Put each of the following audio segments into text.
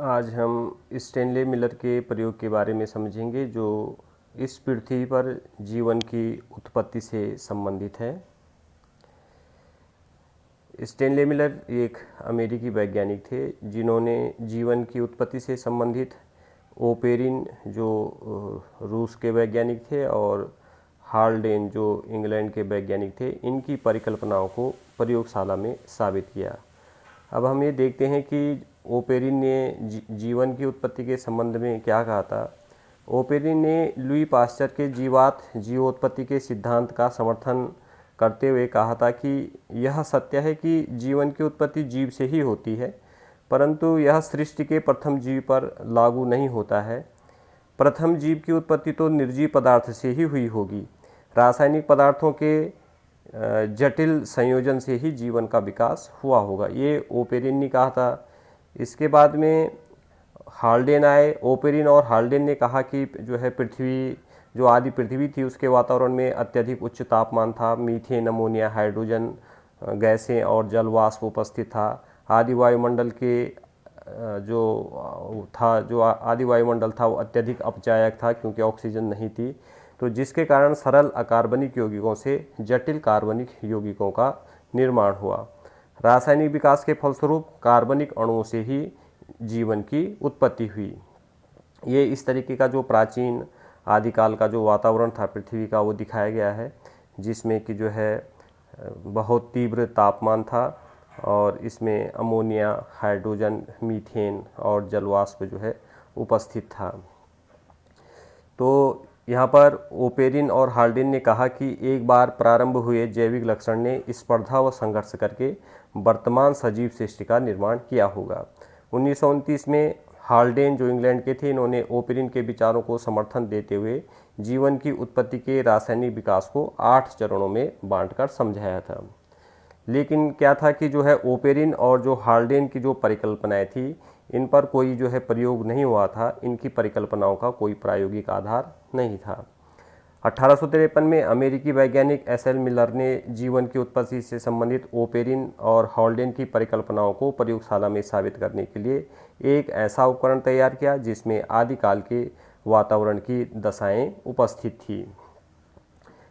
आज हम Stanley Miller के प्रयोग के बारे में समझेंगे जो इस पृथ्वी पर जीवन की उत्पत्ति से संबंधित है। स्टेनले मिलर एक अमेरिकी वैज्ञानिक थे जिन्होंने जीवन की उत्पत्ति से संबंधित ओपेरिन जो रूस के वैज्ञानिक थे और हाल्डेन जो इंग्लैंड के वैज्ञानिक थे, इनकी परिकल्पनाओं को प्रयोगशाला में साबित किया। अब हम ये देखते हैं कि ओपेरिन ने जीवन की उत्पत्ति के संबंध में क्या कहा था। ओपेरिन ने लुई पास्चर के जीवोत्पत्ति के सिद्धांत का समर्थन करते हुए कहा था कि यह सत्य है कि जीवन की उत्पत्ति जीव से ही होती है, परंतु यह सृष्टि के प्रथम जीव पर लागू नहीं होता है। प्रथम जीव की उत्पत्ति तो निर्जीव पदार्थ से ही हुई होगी। रासायनिक पदार्थों के जटिल संयोजन से ही जीवन का विकास हुआ होगा, ये ओपेरिन ने कहा था। इसके बाद में हाल्डेन आए। ओपेरिन और हाल्डेन ने कहा कि जो है पृथ्वी, जो आदि पृथ्वी थी, उसके वातावरण में अत्यधिक उच्च तापमान था। मीथेन, अमोनिया, हाइड्रोजन गैसें और जल वाष्प उपस्थित था। आदि वायुमंडल के जो आदि वायुमंडल था वो अत्यधिक अपचायक था क्योंकि ऑक्सीजन नहीं थी, तो जिसके कारण सरल अकार्बनिक यौगिकों से जटिल कार्बनिक यौगिकों का निर्माण हुआ। रासायनिक विकास के फलस्वरूप कार्बनिक अणुओं से ही जीवन की उत्पत्ति हुई। ये इस तरीके का जो प्राचीन आदिकाल का जो वातावरण था पृथ्वी का, वो दिखाया गया है, जिसमें कि जो है बहुत तीव्र तापमान था और इसमें अमोनिया, हाइड्रोजन, मीथेन और जलवाष्प जो है उपस्थित था। तो यहाँ पर ओपेरिन और हाल्डेन ने कहा कि एक बार प्रारंभ हुए जैविक लक्षण ने स्पर्धा व संघर्ष करके वर्तमान सजीव सृष्टि का निर्माण किया होगा। 1929 में हाल्डेन जो इंग्लैंड के थे, इन्होंने ओपेरिन के विचारों को समर्थन देते हुए जीवन की उत्पत्ति के रासायनिक विकास को 8 चरणों में बांटकर समझाया था। लेकिन क्या था कि जो है ओपेरिन और जो हाल्डेन की जो परिकल्पनाएं थी, इन पर कोई जो है प्रयोग नहीं हुआ था। इनकी परिकल्पनाओं का कोई प्रायोगिक आधार नहीं था। 1853 में अमेरिकी वैज्ञानिक एस.एल. मिलर ने जीवन की उत्पत्ति से संबंधित ओपेरिन और हाल्डेन की परिकल्पनाओं को प्रयोगशाला में साबित करने के लिए एक ऐसा उपकरण तैयार किया जिसमें आदिकाल के वातावरण की दशाएं उपस्थित थी।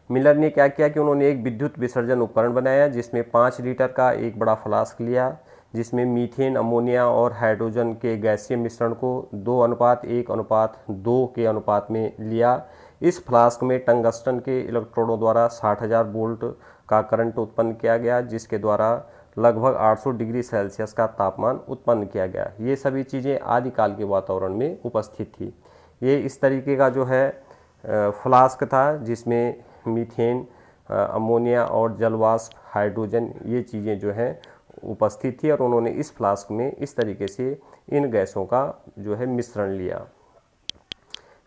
मिलर ने क्या किया कि उन्होंने एक विद्युत विसर्जन उपकरण बनाया जिसमें 5 लीटर का एक बड़ा फ्लास्क लिया, जिसमें मीथेन, अमोनिया और हाइड्रोजन के गैसीय मिश्रण को 2:1:2 के अनुपात में लिया। इस फ्लास्क में टंगस्टन के इलेक्ट्रोडों द्वारा 60,000 वोल्ट का करंट उत्पन्न किया गया, जिसके द्वारा लगभग 800 डिग्री सेल्सियस का तापमान उत्पन्न किया गया। ये सभी चीज़ें आदिकाल के वातावरण में उपस्थित थी। ये इस तरीके का जो है फ्लास्क था जिसमें मीथेन, अमोनिया और जलवाष्प, हाइड्रोजन, ये चीज़ें जो हैं उपस्थित थी और उन्होंने इस फ्लास्क में इस तरीके से इन गैसों का जो है मिश्रण लिया।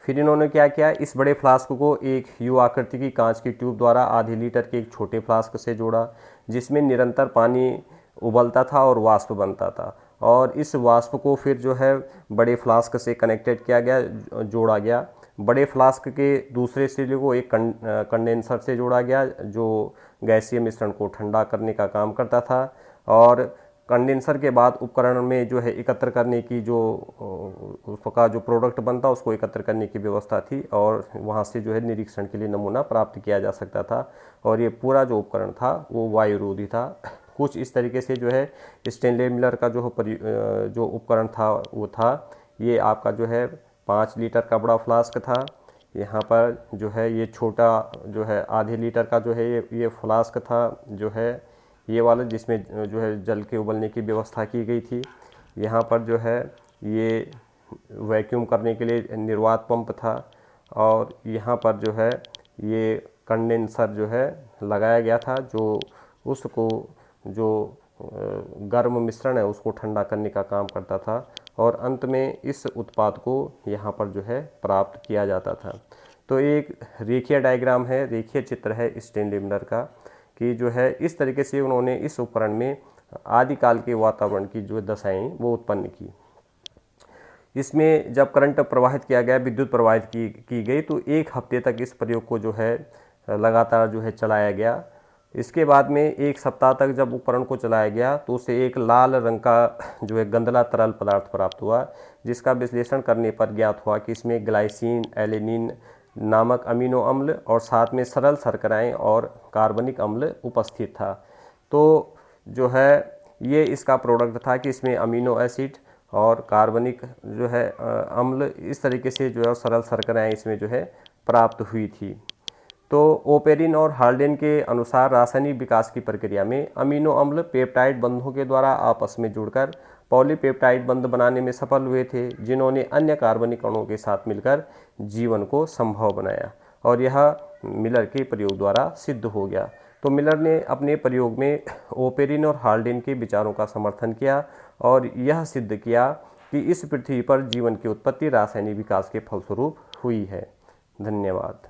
फिर इन्होंने क्या किया, इस बड़े फ्लास्क को एक यू आकृति की कांच की ट्यूब द्वारा आधे लीटर के एक छोटे फ्लास्क से जोड़ा, जिसमें निरंतर पानी उबलता था और वाष्प बनता था। और इस वाष्प को फिर जो है बड़े फ्लास्क से कनेक्टेड किया गया, जोड़ा गया। बड़े फ्लास्क के दूसरे सिरे को एक कंडेंसर से जोड़ा गया जो गैसीय मिश्रण को ठंडा करने का काम करता था। और कंडेंसर के बाद उपकरण में जो है एकत्र करने की जो उसका जो प्रोडक्ट बनता उसको एकत्र करने की व्यवस्था थी और वहाँ से जो है निरीक्षण के लिए नमूना प्राप्त किया जा सकता था। और ये पूरा जो उपकरण था वो वायुरोधी था। कुछ इस तरीके से जो है स्टेनले मिलर का जो उपकरण था वो था। ये आपका जो है 5 लीटर का बड़ा फ्लास्क था। यहाँ पर जो है ये छोटा जो है आधे लीटर का जो है ये फ्लास्क था, जो है ये वाला, जिसमें जो है जल के उबलने की व्यवस्था की गई थी। यहाँ पर जो है ये वैक्यूम करने के लिए निर्वात पंप था और यहाँ पर जो है ये कंडेंसर जो है लगाया गया था जो उसको जो गर्म मिश्रण है उसको ठंडा करने का काम करता था। और अंत में इस उत्पाद को यहाँ पर जो है प्राप्त किया जाता था। तो एक रेखीय डायग्राम है, रेखीय चित्र है स्टेनले मिलर का, कि जो है इस तरीके से उन्होंने इस उपकरण में आदिकाल के वातावरण की जो दशाएं वो उत्पन्न की। इसमें जब करंट प्रवाहित किया गया, विद्युत प्रवाहित की गई, तो 1 हफ्ते तक इस प्रयोग को जो है लगातार जो है चलाया गया। इसके बाद में 1 सप्ताह तक जब उपकरण को चलाया गया तो उसे एक लाल रंग का जो है गंधला तरल पदार्थ प्राप्त हुआ, जिसका विश्लेषण करने पर ज्ञात हुआ कि इसमें ग्लाइसिन, एलेनिन नामक अमीनो अम्ल और साथ में सरल शर्कराएं और कार्बनिक अम्ल उपस्थित था। तो जो है ये इसका प्रोडक्ट था कि इसमें अमीनो एसिड और कार्बनिक जो है अम्ल इस तरीके से जो है सरल शर्कराएं इसमें जो है प्राप्त हुई थी। तो ओपेरिन और हाल्डेन के अनुसार रासायनिक विकास की प्रक्रिया में अमीनो अम्ल पेप्टाइड बंधों के द्वारा आपस में जुड़कर पॉलीपेप्टाइड बंध बनाने में सफल हुए थे, जिन्होंने अन्य कार्बनिक अणुओं के साथ मिलकर जीवन को संभव बनाया, और यह मिलर के प्रयोग द्वारा सिद्ध हो गया। तो मिलर ने अपने प्रयोग में ओपेरिन और हाल्डेन के विचारों का समर्थन किया और यह सिद्ध किया कि इस पृथ्वी पर जीवन की उत्पत्ति रासायनिक विकास के फलस्वरूप हुई है। धन्यवाद।